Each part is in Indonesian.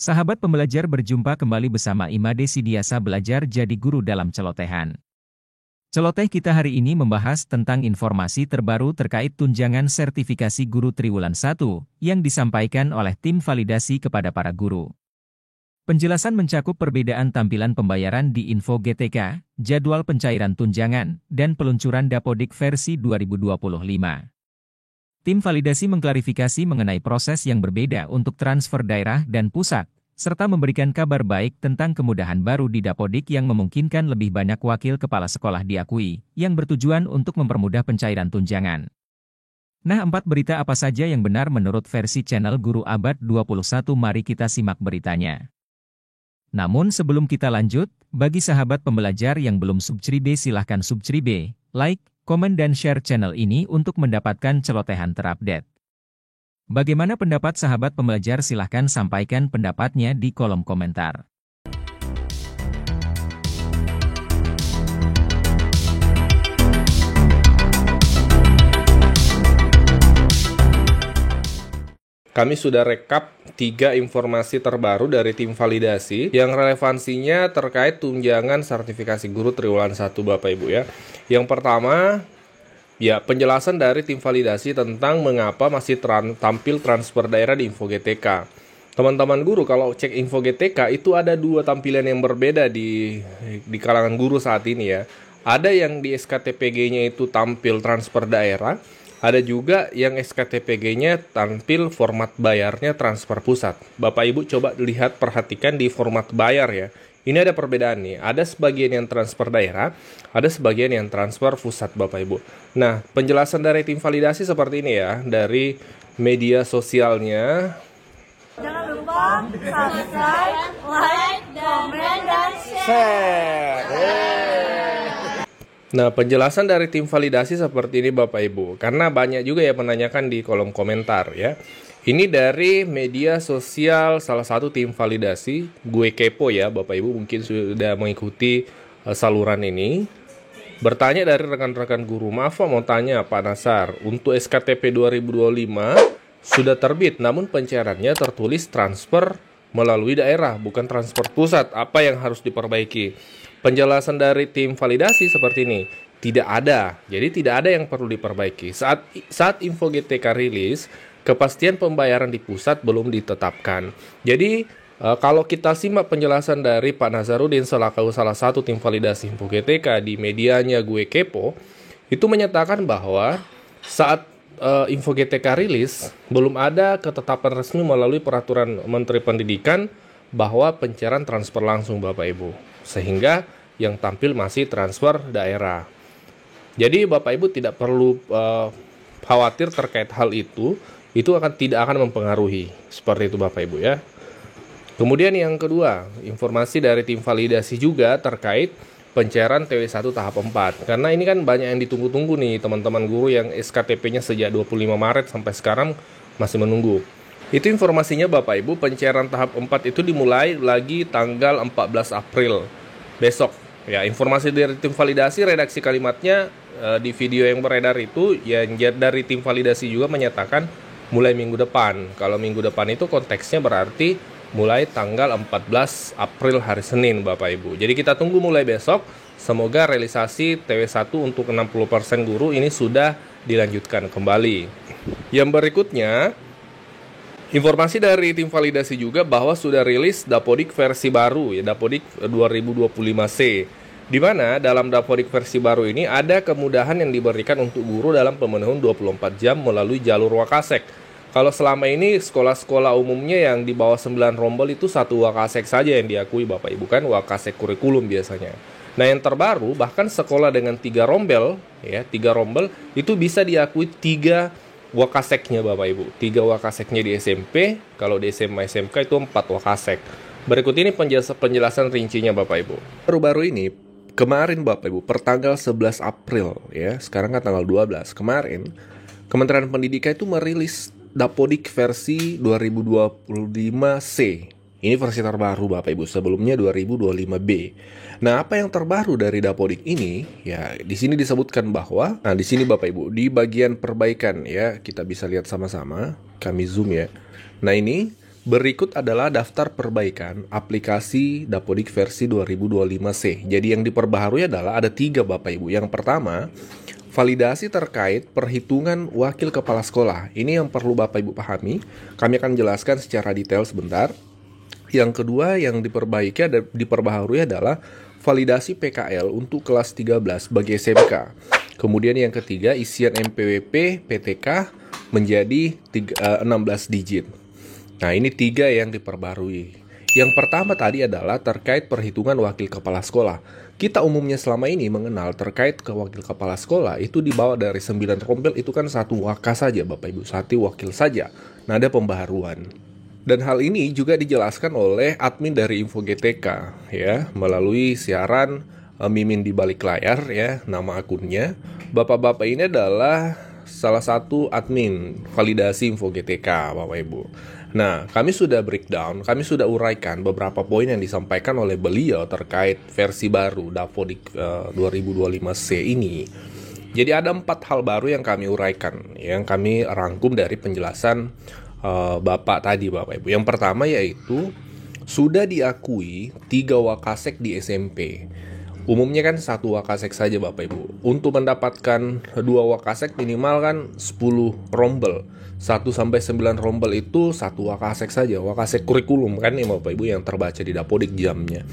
Sahabat pembelajar berjumpa kembali bersama Imade Sidiasa belajar jadi guru dalam celotehan. Celoteh kita hari ini membahas tentang informasi terbaru terkait tunjangan sertifikasi guru Triwulan 1 yang disampaikan oleh tim validasi kepada para guru. Penjelasan mencakup perbedaan tampilan pembayaran di Info GTK, jadwal pencairan tunjangan, dan peluncuran Dapodik versi 2025. Tim validasi mengklarifikasi mengenai proses yang berbeda untuk transfer daerah dan pusat, serta memberikan kabar baik tentang kemudahan baru di Dapodik yang memungkinkan lebih banyak wakil kepala sekolah diakui, yang bertujuan untuk mempermudah pencairan tunjangan. Nah, 4 berita apa saja yang benar menurut versi channel Guru Abad 21? Mari kita simak beritanya. Namun sebelum kita lanjut, bagi sahabat pembelajar yang belum subscribe silahkan subscribe, like, komen dan share channel ini untuk mendapatkan celotehan terupdate. Bagaimana pendapat sahabat pembelajar? Silahkan sampaikan pendapatnya di kolom komentar. Kami sudah rekap 3 informasi terbaru dari tim validasi yang relevansinya terkait tunjangan sertifikasi guru Triwulan 1 Bapak Ibu ya. Yang pertama, ya penjelasan dari tim validasi tentang mengapa masih tampil transfer daerah di Info GTK. Teman-teman guru kalau cek Info GTK itu ada 2 tampilan yang berbeda di kalangan guru saat ini ya. Ada yang di SKTPG-nya itu tampil transfer daerah. Ada juga yang SKTPG-nya tampil format bayarnya transfer pusat. Bapak Ibu coba lihat, perhatikan di format bayar ya. Ini ada perbedaan nih. Ada sebagian yang transfer daerah, ada sebagian yang transfer pusat Bapak Ibu. Nah, penjelasan dari tim validasi seperti ini ya. Dari media sosialnya. Jangan lupa subscribe, like, komen, dan share. Nah, penjelasan dari tim validasi seperti ini Bapak Ibu. Karena banyak juga yang menanyakan di kolom komentar ya. Ini dari media sosial salah satu tim validasi. Gue kepo ya Bapak Ibu, mungkin sudah mengikuti saluran ini. Bertanya dari rekan-rekan guru. Maaf Pak, mau tanya Pak Nasar. Untuk SKTP 2025 sudah terbit, namun pencairannya tertulis transfer melalui daerah, bukan transfer pusat. Apa yang harus diperbaiki? Penjelasan dari tim validasi seperti ini, tidak ada. Jadi tidak ada yang perlu diperbaiki. Saat Info GTK rilis, kepastian pembayaran di pusat belum ditetapkan. Jadi kalau kita simak penjelasan dari Pak Nazarudin selaku salah satu tim validasi Info GTK di medianya Gue Kepo, itu menyatakan bahwa saat Info GTK rilis, belum ada ketetapan resmi melalui peraturan Menteri Pendidikan bahwa pencairan transfer langsung Bapak Ibu. Sehingga yang tampil masih transfer daerah. Jadi Bapak Ibu tidak perlu khawatir terkait hal itu tidak akan mempengaruhi. Seperti itu Bapak Ibu ya. Kemudian yang kedua, informasi dari tim validasi juga terkait pencairan TW1 tahap 4. Karena ini kan banyak yang ditunggu-tunggu nih teman-teman guru yang SKTP-nya sejak 25 Maret sampai sekarang masih menunggu. Itu informasinya Bapak Ibu, pencairan tahap 4 itu dimulai lagi tanggal 14 April besok. Ya, informasi dari tim validasi, redaksi kalimatnya di video yang beredar itu yang dari tim validasi juga menyatakan mulai minggu depan. Kalau minggu depan itu konteksnya berarti mulai tanggal 14 April hari Senin Bapak Ibu. Jadi kita tunggu mulai besok. Semoga realisasi TW1 untuk 60% guru ini sudah dilanjutkan kembali. Yang berikutnya, informasi dari tim validasi juga bahwa sudah rilis Dapodik versi baru ya, Dapodik 2025C. Di mana dalam Dapodik versi baru ini ada kemudahan yang diberikan untuk guru dalam pemenuhan 24 jam melalui jalur Wakasek. Kalau selama ini sekolah-sekolah umumnya yang di bawah 9 rombel itu 1 Wakasek saja yang diakui Bapak Ibu, kan Wakasek kurikulum biasanya. Nah, yang terbaru bahkan sekolah dengan 3 rombel ya, 3 rombel itu bisa diakui 3 Wakaseknya Bapak Ibu. 3 Wakaseknya di SMP, kalau di SMA SMK itu 4 Wakasek. Berikut ini penjelasan rincinya Bapak Ibu. Baru-baru ini, kemarin Bapak Ibu, pertanggal 11 April ya, sekarang kan tanggal 12. Kemarin, Kementerian Pendidikan itu merilis Dapodik versi 2025C. Ini versi terbaru Bapak Ibu, sebelumnya 2025B. Nah, apa yang terbaru dari Dapodik ini? Ya, di sini disebutkan bahwa, nah di sini Bapak Ibu, di bagian perbaikan ya, kita bisa lihat sama-sama, kami zoom ya. Nah, ini Berikut adalah daftar perbaikan aplikasi Dapodik versi 2025C. Jadi yang diperbaharui adalah ada 3 Bapak Ibu. Yang pertama, validasi terkait perhitungan wakil kepala sekolah. Ini yang perlu Bapak Ibu pahami. Kami akan jelaskan secara detail sebentar. Yang kedua yang diperbaharui adalah validasi PKL untuk kelas 13 bagi SMK. Kemudian yang ketiga, isian MPWP PTK menjadi 16 digit. Nah, ini 3 yang diperbarui. Yang pertama tadi adalah terkait perhitungan wakil kepala sekolah. Kita umumnya selama ini mengenal terkait ke wakil kepala sekolah itu dibawa dari 9 rombel, itu kan 1 waka saja Bapak Ibu, 1 wakil saja. Nah, ada pembaharuan. Dan hal ini juga dijelaskan oleh admin dari Info GTK ya, melalui siaran mimin di balik layar ya, nama akunnya. Bapak-bapak ini adalah salah satu admin validasi Info GTK Bapak Ibu. Nah, kami sudah breakdown, kami sudah uraikan beberapa poin yang disampaikan oleh beliau terkait versi baru Dapodik 2025C ini. Jadi ada 4 hal baru yang kami uraikan, yang kami rangkum dari penjelasan Bapak tadi Bapak Ibu. Yang pertama yaitu sudah diakui 3 wakasek di SMP. Umumnya kan 1 wakasek saja Bapak Ibu. Untuk mendapatkan 2 wakasek minimal kan 10 rombel. 1 sampai 9 rombel itu 1 wakasek saja. Wakasek kurikulum kan nih Bapak Ibu yang terbaca di Dapodik jamnya.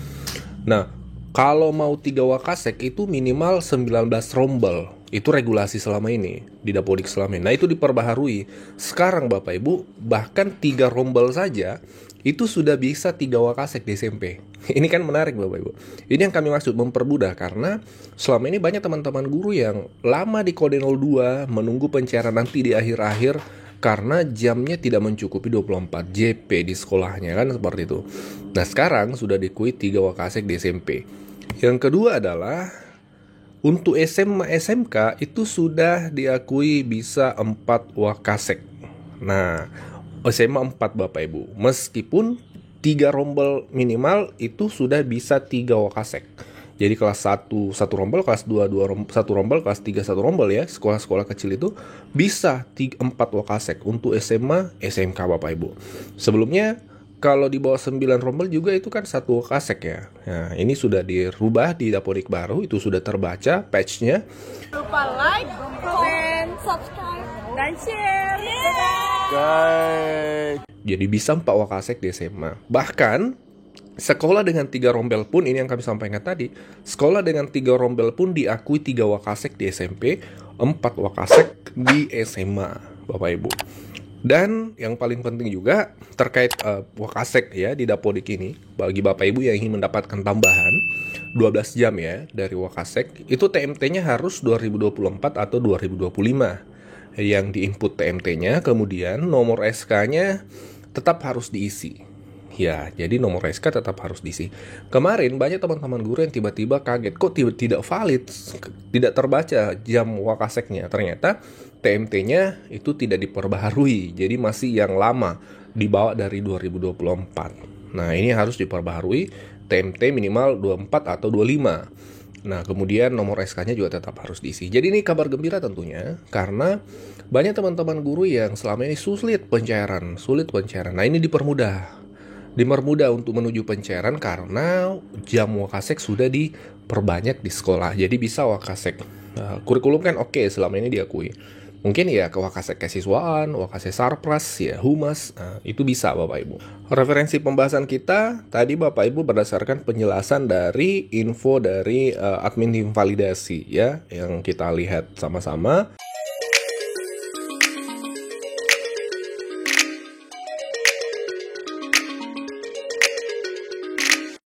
Nah, kalau mau 3 wakasek itu minimal 19 rombel. Itu regulasi selama ini di Dapodik selama ini. Nah, itu diperbaharui. Sekarang Bapak Ibu bahkan 3 rombel saja itu sudah bisa 3 wakasek di SMP. Ini kan menarik Bapak Ibu. Ini yang kami maksud mempermudah, karena selama ini banyak teman-teman guru yang lama di kode 02 menunggu pencairan nanti di akhir-akhir karena jamnya tidak mencukupi 24 JP di sekolahnya kan seperti itu. Nah, sekarang sudah diakui 3 wakasek di SMP. Yang kedua adalah untuk SMA SMK itu sudah diakui bisa 4 wakasek. Nah, SMA 4 Bapak Ibu. Meskipun 3 rombel minimal itu sudah bisa 3 wakasek. Jadi kelas 1 rombel, kelas 2 1 rombel, kelas 3 1 rombel ya. Sekolah-sekolah kecil itu bisa 4 wakasek untuk SMA, SMK Bapak Ibu. Sebelumnya kalau di bawah 9 rombel juga itu kan 1 wakasek ya. Nah, ini sudah dirubah di Dapodik baru, itu sudah terbaca patch-nya. Lupa like, comment, subscribe, dan share. Jadi bisa 4 wakasek di SMA. Bahkan sekolah dengan 3 rombel pun, ini yang kami sampaikan tadi, sekolah dengan 3 rombel pun diakui 3 wakasek di SMP, 4 wakasek di SMA Bapak Ibu. Dan yang paling penting juga terkait wakasek ya di Dapodik ini, bagi Bapak Ibu yang ingin mendapatkan tambahan 12 jam ya dari wakasek, itu TMT-nya harus 2024 atau 2025 yang diinput TMT-nya, kemudian nomor SK-nya tetap harus diisi. Ya, jadi nomor SK tetap harus diisi. Kemarin banyak teman-teman guru yang tiba-tiba kaget, kok tidak valid, tidak terbaca jam wakaseknya. Ternyata TMT-nya itu tidak diperbaharui, jadi masih yang lama, dibawa dari 2024. Nah, ini harus diperbaharui, TMT minimal 24 atau 25. Nah, kemudian nomor SK-nya juga tetap harus diisi. Jadi ini kabar gembira tentunya, karena banyak teman-teman guru yang selama ini sulit pencairan. Nah, ini dipermudah untuk menuju pencairan karena jam wakasek sudah diperbanyak di sekolah. Jadi bisa wakasek kurikulum kan oke, selama ini diakui. Mungkin ya ke wakasek kesiswaan, wakasek sarpras, ya humas, itu bisa Bapak Ibu. Referensi pembahasan kita tadi Bapak Ibu berdasarkan penjelasan dari info dari admin tim validasi ya, yang kita lihat sama-sama.